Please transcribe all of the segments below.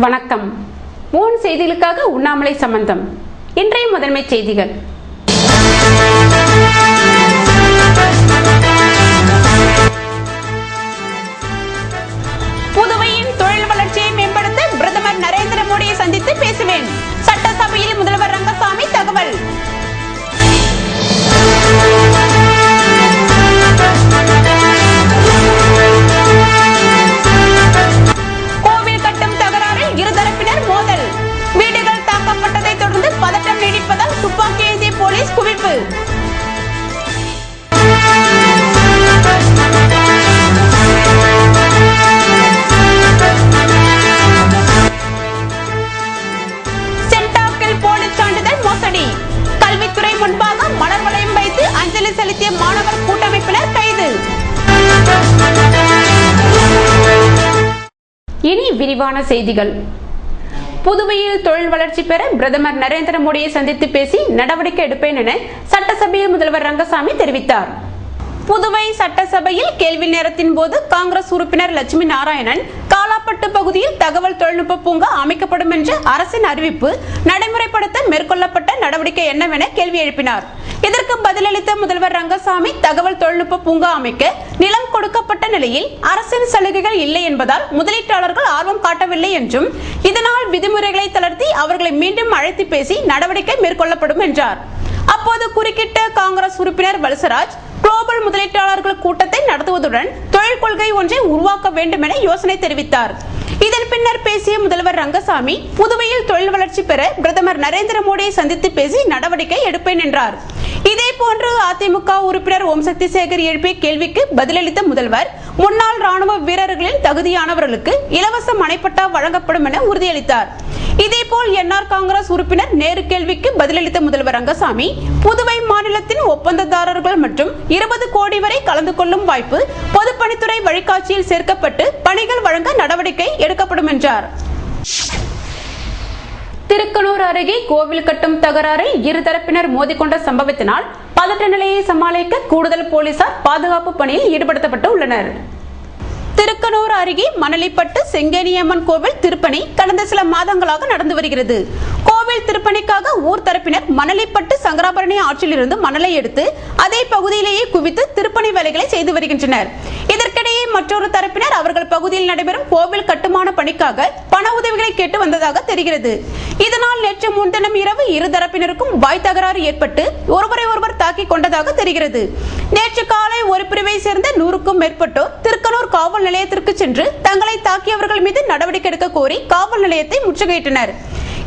வணக்கம். மூன் செய்திகளுக்காக உண்ணாமலை சம்பந்தம். இன்றைய முதன்மை செய்திகள். புதுவையின் தொழில் வளர்ச்சியை மேம்படுத்த பிரதமர் நரேந்திர மோடியை சந்தித்து பேசுவேன். சட்டசபையில் முதல்வர் ரங்கசாமி தகவல். கோவில் கட்டும் தகராறில் இருதரப்பினர் மோதல். வீடுகள் தாக்கப்பட்டதை தொடர்ந்து பதட்டம் நீடிப்பதால் துப்பாக்கி ஏந்திய போலீஸ் குவிப்பு. சென்டாக்கில் போலி சான்றிதழ் மோசடி. கல்வித்துறை முன்பாக மலர் வளையம் வைத்து அஞ்சலி செலுத்திய மாணவர் கூட்டமைப்பினர் கைது. இனி விரிவான செய்திகள். புதுவையில் தொழில் வளர்ச்சி பெற பிரதமர் நரேந்திர மோடியை சந்தித்து பேசி நடவடிக்கை எடுப்பேன் என சட்டசபையில் முதல்வர் ரங்கசாமி தெரிவித்தார். புதுவை சட்டசபையில் கேள்வி நேரத்தின் போது காங்கிரஸ் உறுப்பினர் லட்சுமி நாராயணன் காலாப்பட்டு பகுதியில் தகவல் தொழில்நுட்ப பூங்கா அமைக்கப்படும் என்ற அரசின் அறிவிப்பு நடைமுறைப்படுத்த மேற்கொள்ளப்பட்ட நடவடிக்கை என்னவென கேள்வி எழுப்பினார். இதற்கு பதிலளித்த முதல்வர் ரங்கசாமி தகவல் தொழில்நுட்ப பூங்கா அமைக்க நிலம் கொடுக்கப்பட்ட நிலையில் அரசின் சலுகைகள் இல்லை என்பதால் முதலீட்டாளர்கள் ஆர்வம் காட்டவில்லை என்றும் இதனால் விதிமுறைகளை தளர்த்தி அவர்களை மீண்டும் அழைத்து பேசி நடவடிக்கை மேற்கொள்ளப்படும் என்றார். அப்போது குறுக்கிட்ட காங்கிரஸ் உறுப்பினர் வலசராஜ் குளோபல் முதலீட்டாளர்கள் கூட்டத்தை நடத்துவதுடன் தொழில் கொள்கை ஒன்றை உருவாக்க வேண்டும் என யோசனை தெரிவித்தார். இதன் பின்னர் பேசிய முதல்வர் ரங்கசாமி புதுவையில் தொழில் வளர்ச்சி பெற பிரதமர் நரேந்திர மோடியை சந்தித்து பேசி நடவடிக்கை எடுப்பேன் என்றார். இதேபோன்று அதிமுக உறுப்பினர் ஓம்சக்தி சேகர் எழுப்பிய கேள்விக்கு பதிலளித்த முதல்வர் முன்னாள் ராணுவ வீரர்களின் தகுதியானவர்களுக்கு இலவச மனைப்பட்டா வழங்கப்படும் என உறுதியளித்தார். இதேபோல் என்ஆர் காங்கிரஸ் உறுப்பினர் நேரு கேள்விக்கு பதிலளித்த முதல்வர் ரங்கசாமி புதுவை மாநிலத்தின் ஒப்பந்ததாரர்கள் மற்றும் 20 கோடி வரை கலந்து கொள்ளும் வாய்ப்பு பொதுப்பணித்துறை வழிகாட்சியில் சேர்க்கப்பட்டு பணிகள் வழங்க நடவடிக்கை எடுக்கப்படும் என்றார். திருக்கனூர் அருகே கோவில் கட்டும் தகராறில் இருதரப்பினர் மோதிக்கொண்ட சம்பவத்தினால் பதற்ற நிலையை சமாளிக்க கூடுதல் போலீசார் பாதுகாப்பு பணியில் ஈடுபடுத்தப்பட்டு உள்ளனர். திருக்கனூர் அருகே மணலிப்பட்டு செங்கேனியம்மன் கோவில் திருப்பணி கடந்த சில மாதங்களாக நடந்து வருகிறது. கோவில் திருப்பணிக்காக ஊர் தரப்பினர் மணலிப்பட்டு சங்கராபரணி ஆற்றிலிருந்து மணலை எடுத்து அதே பகுதியிலேயே குவித்து திருப்பணி வேலைகளை செய்து வருகின்றனர். இதற்கிடையே மற்றொரு தரப்பினர் அவர்கள் பகுதியில் நடைபெறும் கோவில் கட்டுமான பணிக்காக பண உதவிகளை கேட்டு வந்ததாக தெரிகிறது. இதனால் நேற்று முன்தினம் இரவு இருதரப்பினருக்கும் வாய் தகராறு ஏற்பட்டு ஒருவரை ஒருவர் தாக்கிக் கொண்டதாக தெரிகிறது. நேற்று காலை ஒரு பிரிவை சேர்ந்த 100க்கும் மேற்பட்டோர் திருக்கனூர் காவல் நிலையத்திற்கு சென்று தங்களை தாக்கியவர்கள் மீது நடவடிக்கை எடுக்க கோரி காவல் நிலையத்தை முற்றுகையிட்டனர்.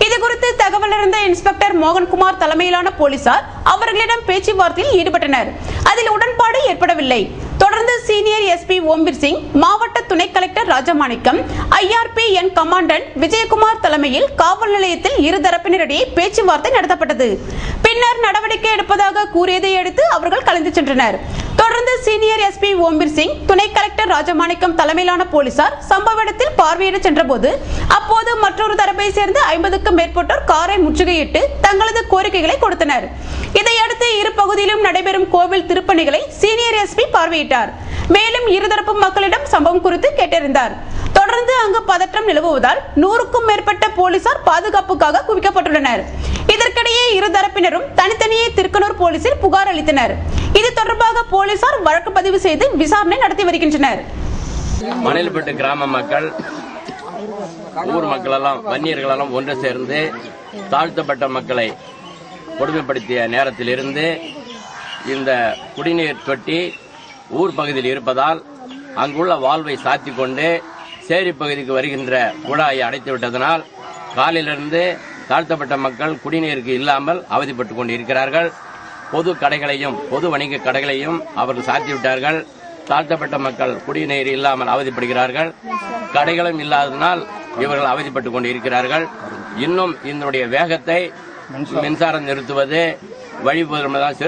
இதுகுறித்து தகவல் அறிந்த இன்ஸ்பெக்டர் மோகன்குமார் தலைமையிலான போலீசார் அவர்களிடம் பேச்சுவார்த்தையில் ஈடுபட்டனர். அதில் உடன்பாடு ஏற்படவில்லை. தொடர்ந்து சீனியர் எஸ்பி ஓம்பீர் சிங், மாவட்ட துணை collector Rajamanickam, IRPN commandant Vijayakumar தலைமையில் காவல் நிலையத்தில் இருதரப்பினரிடையே பேச்சுவார்த்தை நடத்தப்பட்டது. பின்னர் நடவடிக்கை எடுப்பதாக கூறியதை அடுத்து அவர்கள் கலந்து சென்றனர். தொடர்ந்து சீனியர் எஸ்பி ஓம்பீர் சிங், துணை கலெக்டர் ராஜமாணிக்கம் தலைமையிலான போலீசார் சம்பவ இடத்தில் பார்வையிட சென்றபோது அப்போது மற்றொரு தரப்பை சேர்ந்த 50க்கும் மேற்பட்டோர் காரை முற்றுகையிட்டு தங்களது கோரிக்கைகளை கொடுத்தனர். இதையடுத்து இரு பகுதியிலும் நடைபெறும் கோவில் திருப்பணிகளை சீனியர் எஸ்பி பார்வையிட்டார். மேலும் இருதரப்பு மக்களிடம் சம்பவம் குறித்து கேட்டறிந்தார். தொடர்ந்து அங்கு பதற்றம் நிலவுவதால் 100க்கும் மேற்பட்ட போலீசார் பாதுகாப்புக்காக குவிக்கப்பட்டுள்ளனர். இதற்கிடையே இருதரப்பினரும் தனித்தனியே திருக்கனூர் போலீசில் புகார் அளித்தனர். இது தொடர்பாக போலீசார் வழக்கு பதிவு செய்து விசாரணை நடத்தி வருகின்றனர். மணலிப்பட்டு கிராம மக்கள், ஊர் மக்கள் எல்லாம் வன்னியர்கள் எல்லாம் ஒன்று சேர்ந்து தாழ்த்தப்பட்ட மக்களை கொடுமைப்படுத்திய நேரத்திலிருந்து இந்த குடிநீர் தொட்டி ஊர் பகுதியில் இருப்பதால் அங்குள்ள வாழ்வை சாத்திக் கொண்டு சேரி பகுதிக்கு வருகின்ற குழாயை அடைத்து விட்டதனால் காலிலிருந்து தாழ்த்தப்பட்ட மக்கள் குடிநீருக்கு இல்லாமல் அவதிப்பட்டுக் கொண்டிருக்கிறார்கள். பொது கடைகளையும் பொது வணிக கடைகளையும் அவர்கள் சாத்திவிட்டார்கள். தாழ்த்தப்பட்ட மக்கள் குடிநீர் இல்லாமல் அவதிப்படுகிறார்கள். கடைகளும் இல்லாததனால் இவர்கள் அவதிப்பட்டுக் கொண்டிருக்கிறார்கள். இன்னும் இதனுடைய வேகத்தை மின்சாரம் நிறுத்துவது, வழிபோதுவதால்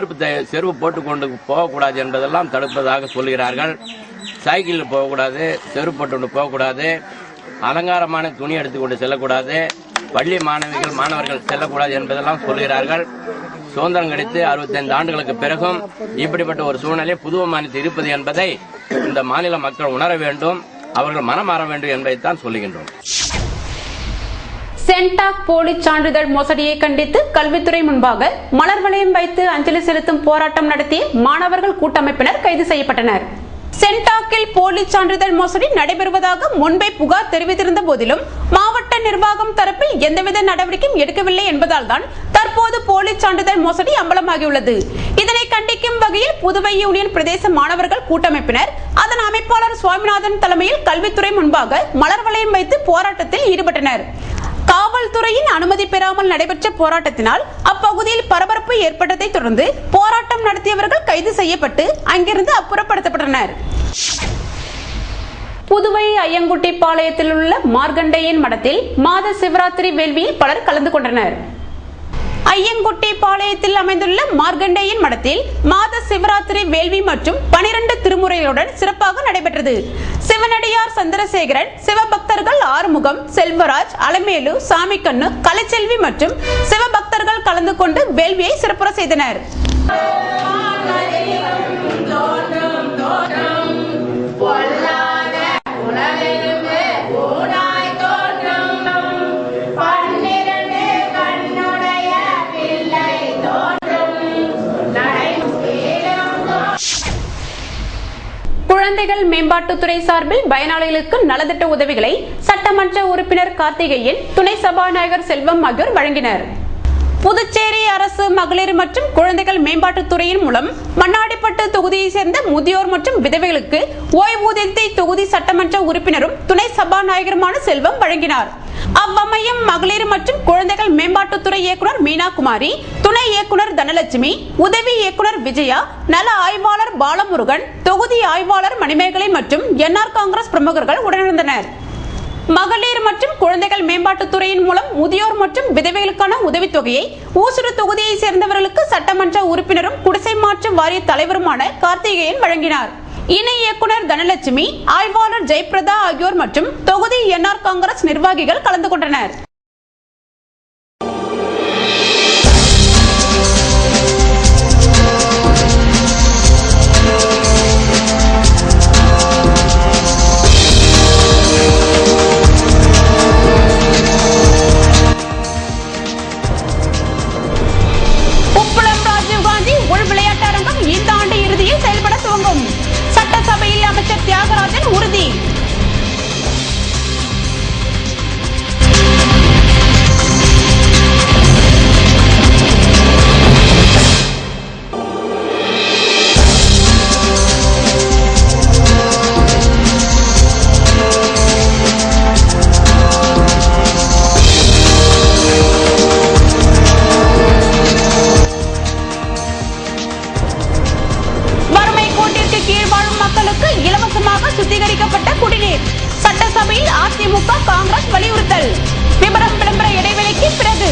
செருப்பு போட்டுக்கொண்டு போகக்கூடாது என்பதெல்லாம் தடுப்பதாக சொல்கிறார்கள். சைக்கிளில் போகக்கூடாது, செருப்பு போட்டு போகக்கூடாது, அலங்காரமான துணி எடுத்துக்கொண்டு செல்லக்கூடாது, பள்ளி மாணவர்கள் செல்லக்கூடாது என்பதெல்லாம் சொல்கிறார்கள். சுதந்திரம் கிடைத்து 65 ஆண்டுகளுக்கு பிறகும் இப்படிப்பட்ட ஒரு சூழ்நிலை புதுவை மாநிலத்தில் இருப்பது என்பதை இந்த மாநில மக்கள் உணர வேண்டும், அவர்கள் மனம் மாற வேண்டும் என்பதைத்தான் சொல்லுகின்றோம். சென்டாக் போலி சான்றிதழ் மோசடியை கண்டித்து கல்வித்துறை முன்பாக மலர் வளையம் வைத்து அஞ்சலி செலுத்தும் போராட்டம் நடத்திய மாணவர்கள் கூட்டமைப்பினர் கைது செய்யப்பட்டனர். சென்டாக்கில் போலி சான்றிதழ் மோசடி நடைபெறுவதாக முன்பே புகார் தெரிவித்திருந்த போதிலும் மாவட்ட நிர்வாகம் தரப்பில் எந்தவித நடவடிக்கையும் எடுக்கவில்லை என்பதால் தான் தற்போது போலி சான்றிதழ் மோசடி அம்பலமாகியுள்ளது. இதனை கண்டிக்கும் வகையில் புதுவை யூனியன் பிரதேச மாணவர்கள் கூட்டமைப்பினர் அதன் அமைப்பாளர் சுவாமிநாதன் தலைமையில் கல்வித்துறை முன்பாக மலர் வளையம் வைத்து போராட்டத்தில் ஈடுபட்டனர். காவல்துறையின் அனுமதி பெறாமல் நடைபெற்ற போராட்டத்தினால் அப்பகுதியில் பரபரப்பு ஏற்பட்டதை தொடர்ந்து போராட்டம் நடத்தியவர்கள் கைது செய்யப்பட்டு அங்கிருந்து அப்புறப்படுத்தப்பட்டனர். புதுவை ஐயங்குட்டி பாளையத்தில் உள்ள மார்கண்டேயன் மடத்தில் மாத சிவராத்திரி வேள்வியில் பலர் கலந்து கொண்டனர். ஐயங்குட்டி பாளையத்தில் அமைந்துள்ள மார்கண்டேயன் மடத்தில் மாத சிவராத்திரி வேள்வி மற்றும் 12 திருமுறைகளுடன் சிறப்பாக நடைபெற்றது. சிவனடியார் சந்திரசேகரன், சிவபக்தர்கள் ஆறுமுகம், செல்வராஜ், அலமேலு, சாமிக்கண்ணு, கலைச்செல்வி மற்றும் சிவபக்தர்கள் கலந்து கொண்டு வேள்வியை சிறப்புற செய்தனர். குழந்தைகள் மேம்பாட்டுத்துறை சார்பில் பயனாளிகளுக்கு நலத்திட்ட உதவிகளை சட்டமன்ற உறுப்பினர் கார்த்திகேயன், துணை சபாநாயகர் செல்வம் ஆகியோர் வழங்கினர். புதுச்சேரி அரசு மகளிர் மற்றும் குழந்தைகள் மேம்பாட்டுத்துறையின் மூலம் மண்ணாடிப்பட்டு தொகுதியை சேர்ந்த முதியோர் மற்றும் விதவைகளுக்கு ஓய்வூதியத்தை தொகுதி சட்டமன்ற உறுப்பினரும் துணை சபாநாயகருமான செல்வம் வழங்கினார். அவ்வமயம் மகளிர் மற்றும் குழந்தைகள் மேம்பாட்டுத்துறை இயக்குனர் மீனா குமாரி, துணை இயக்குனர் தனலட்சுமி, உதவி இயக்குனர் விஜயா, நல ஆய்வாளர் பாலமுருகன், தொகுதி ஆய்வாளர் மணிமேகலை மற்றும் என்ஆர் காங்கிரஸ் பிரமுகர்கள் உடனிருந்தனர். மகளிர் மற்றும் குழந்தைகள் மேம்பாட்டுத்துறையின் மூலம் முதியோர் மற்றும் விதவைகளுக்கான உதவித்தொகையை ஊசுடு தொகுதியை சேர்ந்தவர்களுக்கு சட்டமன்ற உறுப்பினரும் குடிசை மாற்று வாரிய தலைவருமான கார்த்திகேயன் வழங்கினார். இணை இயக்குனர் தனலட்சுமி, ஆய்வாளர் ஜெயபிரதா ஆகியோர் மற்றும் தொகுதி என்ஆர் காங்கிரஸ் நிர்வாகிகள் கலந்து கொண்டனர். சட்டசபையில் அமைச்சர் தியாகராஜன் உறுதி. இலவசமாக சுத்திகரிக்கப்பட்ட குடிநீர் சட்டசபையில் அதிமுக காங்கிரஸ் வலியுறுத்தல். விளம்பர இடைவெளிக்கு பிறகு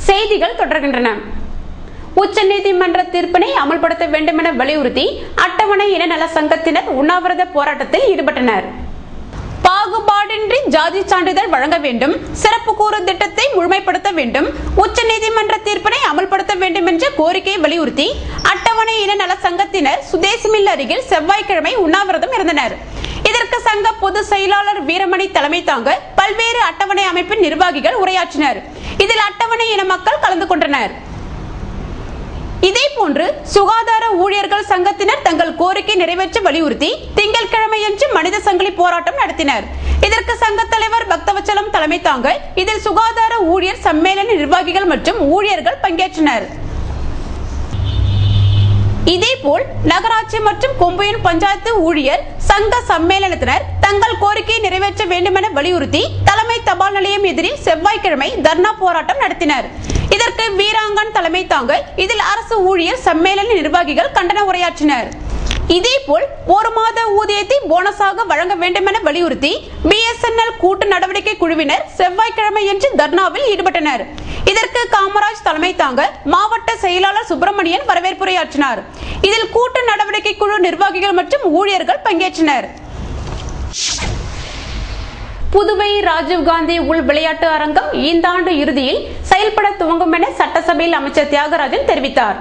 செய்திகள் தொடர்கின்றன. உச்சநீதிமன்ற தீர்ப்பினை அமல்படுத்த வேண்டும் என வலியுறுத்தி அட்டவணை இன நல சங்கத்தினர் உண்ணாவிரத போராட்டத்தில் ஈடுபட்டனர். பாகுபாடின்றி ஜாதி சான்றிதழ் வழங்க வேண்டும், சிறப்பு கூறு திட்டத்தை முழுமைப்படுத்த வேண்டும், உச்சநீதிமன்ற தீர்ப்பினை அமல்படுத்த வேண்டும் என்ற கோரிக்கையை வலியுறுத்தி அட்டவணை இன நல சங்கத்தினர் சுதேசி மில் அருகில் செவ்வாய்க்கிழமை உண்ணாவிரதம் இருந்தனர். இதற்கு சங்க பொதுச் செயலாளர் வீரமணி தலைமை தாங்க பல்வேறு அட்டவணை அமைப்பின் நிர்வாகிகள் உரையாற்றினர். இதில் அட்டவணை இன மக்கள் கலந்து கொண்டனர். இதேபோன்று சுகாதார ஊழியர்கள் சங்கத்தினர் தங்கள் கோரிக்கை நிறைவேற்ற வலியுறுத்தி திங்கட்கிழமையன்று மனித சங்கிலி போராட்டம் நடத்தினர். இதற்கு சங்க தலைவர் பக்தவச்சலம் தலைமை தாங்க இதில் சுகாதார ஊழியர் சம்மேளன நிர்வாகிகள் மற்றும் ஊழியர்கள் பங்கேற்றனர். இதேபோல் நகராட்சி மற்றும் கொம்புயன் பஞ்சாயத்து ஊழியர் சங்க சம்மேளனத்தினர் தங்கள் கோரிக்கையை நிறைவேற்ற வேண்டும் என வலியுறுத்தி தலைமை தபால் நிலையம் எதிரில் செவ்வாய்க்கிழமை தர்ணா போராட்டம் நடத்தினர். இதற்கு வீராங்கன் தலைமை தாங்க இதில் அரசு ஊழியர் சம்மேளன நிர்வாகிகள் கண்டன உரையாற்றினர். இதேபோல் ஒரு மாத ஊதியத்தை போனஸாக வழங்க வேண்டும் என வலியுறுத்தி BSNL கூட்டு நடவடிக்கை குழுவினர் செவ்வாய்க்கிழமையன்று தர்ணாவில் ஈடுபட்டனர். இதற்கு காமராஜ் தலைமை தாங்க மாவட்ட செயலாளர் சுப்பிரமணியன் வரவேற்புரையாற்றினார். இதில் கூட்டு நடவடிக்கை குழு நிர்வாகிகள் மற்றும் ஊழியர்கள் பங்கேற்றனர். புதுவை ராஜீவ்காந்தி உள் விளையாட்டு அரங்கம் இந்த ஆண்டு இறுதியில் செயல்பட துவங்கும் என சட்டசபையில் அமைச்சர் தியாகராஜன் தெரிவித்தார்.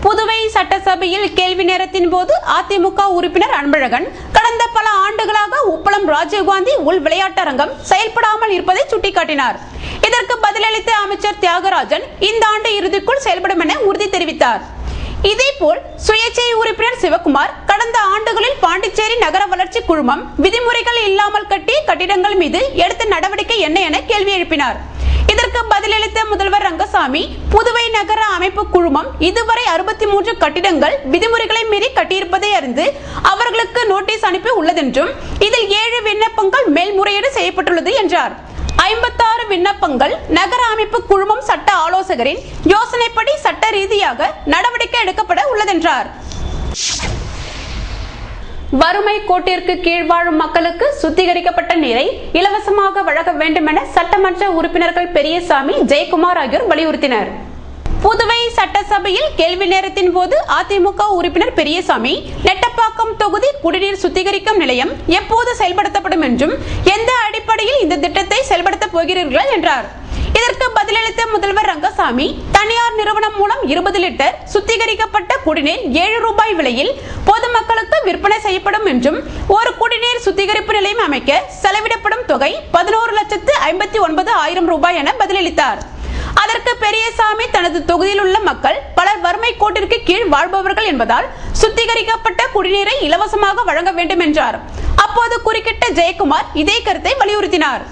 புதுவை சட்டசபையில் கேள்வி நேரத்தின் போது அதிமுக உறுப்பினர் அன்பழகன் கடந்த பல ஆண்டுகளாக உப்பளம் ராஜீவ்காந்தி உள் விளையாட்டரங்கம் செயல்படாமல் இருப்பதை சுட்டிக்காட்டினார். இதற்கு பதிலளித்த அமைச்சர் தியாகராஜன் இந்த ஆண்டு இறுதிக்குள் செயல்படும் என உறுதி தெரிவித்தார். இதேபோல் சுயேட்சை உறுப்பினர் சிவகுமார் கடந்த ஆண்டுகளில் பாண்டிச்சேரி நகர வளர்ச்சி குழுமம் விதிமுறைகள் இல்லாமல் கட்டிய கட்டிடங்கள் மீது எடுத்த நடவடிக்கை என்ன என கேள்வி எழுப்பினார். இதற்கு பதிலளித்த முதல்வர் ரங்கசாமி புதுவை நகர அமைப்பு குழுமம் இதுவரை 63 கட்டிடங்கள் விதிமுறைகளை மீறி கட்டியிருப்பதை அறிந்து அவர்களுக்கு நோட்டீஸ் அனுப்பி உள்ளதென்றும் இதில் 7 விண்ணப்பங்கள் மேல்முறையீடு செய்யப்பட்டுள்ளது என்றார். 56 விண்ணப்பங்கள் நகர அமைப்பு குழுமம் சட்ட ஆலோசகரின் யோசனைப்படி சட்ட ரீதியாக நடவடிக்கை எடுக்கப்பட உள்ளதென்றார். வறுமை கோட்டிற்கு கீழ் வாழும் மக்களுக்கு சுத்திகரிக்கப்பட்ட நீரை இலவசமாக வழங்க வேண்டும் என சட்டமன்ற உறுப்பினர்கள் பெரியசாமி, ஜெயக்குமார் ஆகியோர் வலியுறுத்தினர். புதுவை சட்டசபையில் கேள்வி நேரத்தின் போது அதிமுக உறுப்பினர் பெரியசாமி நெட்டப்பாக்கம் தொகுதி குடிநீர் சுத்திகரிக்கும் நிலையம் எப்போது செயல்படுத்தப்படும் என்றும் எந்த அடிப்படையில் இந்த திட்டத்தை செயல்படுத்தப் போகிறீர்கள் என்றார். இதற்கு பதிலளித்த முதல்வர் ரங்கசாமி தனியார் நிறுவனம் மூலம் 20 லிட்டர் சுத்திகரிக்கப்பட்ட குடிநீர் 7 ரூபாய் விலையில் பொதுமக்களுக்கு விற்பனை செய்யப்படும் என்றும் ஒரு குடிநீர் சுத்திகரிப்பு நிலையம் அமைக்க செலவிடப்படும் தொகை 11,59,000 ரூபாய் என பதிலளித்தார். அதற்கு பெரியசாமி தனது தொகுதியில் உள்ள மக்கள் பலர் வறுமை கோட்டிற்கு கீழ் வாழ்பவர்கள் என்பதால் சுத்திகரிக்கப்பட்ட குடிநீரை இலவசமாக வழங்க வேண்டும் என்றார். அப்போது குறுக்கிட்ட ஜெயக்குமார் இதே கருத்தை வலியுறுத்தினார்.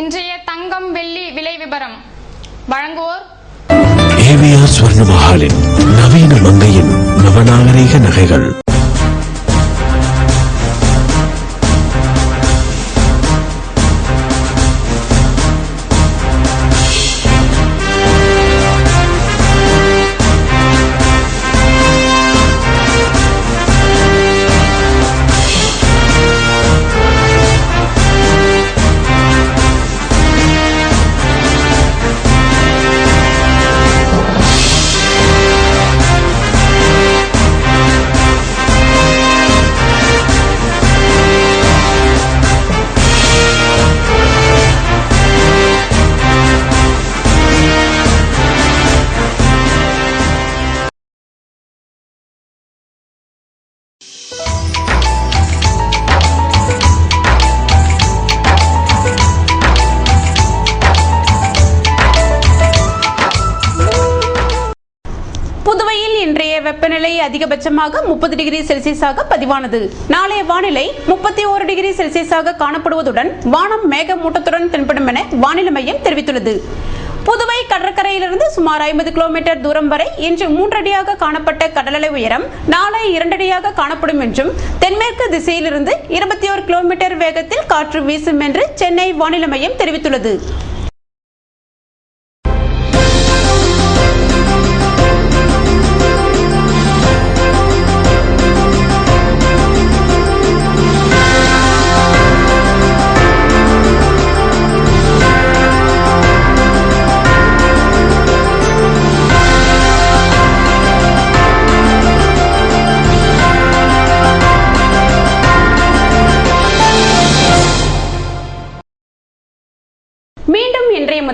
இன்றைய தங்கம் வெள்ளி விலை விபரம் வழங்குவோர் ஏவிஆர் ஸ்வர்ண மஹாலின் நவீன மங்கையின் நவநாகரிக நகைகள். புதுவையில் இன்றைய வெப்பநிலை அதிகபட்சமாக 30 டிகிரி செல்சியஸாக பதிவானது. நாளைய வானிலை 31 டிகிரி செல்சியஸாக காணப்படுவதுடன் வானம் மேகமூட்டத்துடன் தென்படும் என வானிலை மையம் தெரிவித்துள்ளது. புதுவை கடற்கரையிலிருந்து சுமார் 50 கிலோமீட்டர் தூரம் வரை இன்று 3 அடியாக காணப்பட்ட கடலலை உயரம் நாளை 2 அடியாக காணப்படும் என்றும் தென்மேற்கு திசையிலிருந்து 21 கிலோமீட்டர் வேகத்தில் காற்று வீசும் என்று சென்னை வானிலை மையம் தெரிவித்துள்ளது.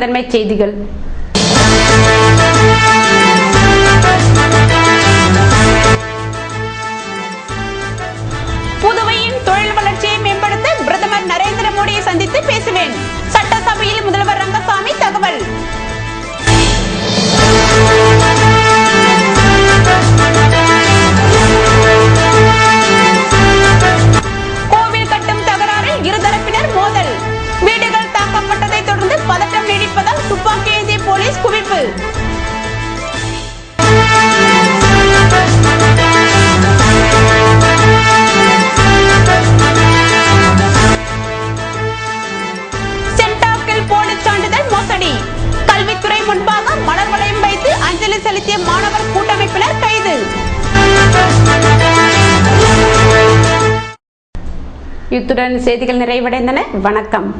முதன்மை செய்திகள். புதுவையின் தொழில் வளர்ச்சியை மேம்படுத்த பிரதமர் நரேந்திர மோடியை சந்தித்து பேசுவேன். சட்டசபையில் முதல்வர் ரங்கசாமி தகவல். கோவில் கட்டும் தகராறில் இருதரப்பினர் மோதல். வீடுகள் தாக்கப்பட்டதை தொடர்ந்து பதட்டம் நீடிப்பதால் துப்பாக்கி ஏந்திய போலீஸ் குவிப்பு. சென்டாக்கில் போலீஸ் சான்றிதழ் மோசடி. கல்வித்துறை முன்பாக மலர் வளையம் வைத்து அஞ்சலி செலுத்திய மாணவர் கூட்டமைப்பினர் கைது. இத்துடன் செய்திகள் நிறைவடைந்தன. வணக்கம்.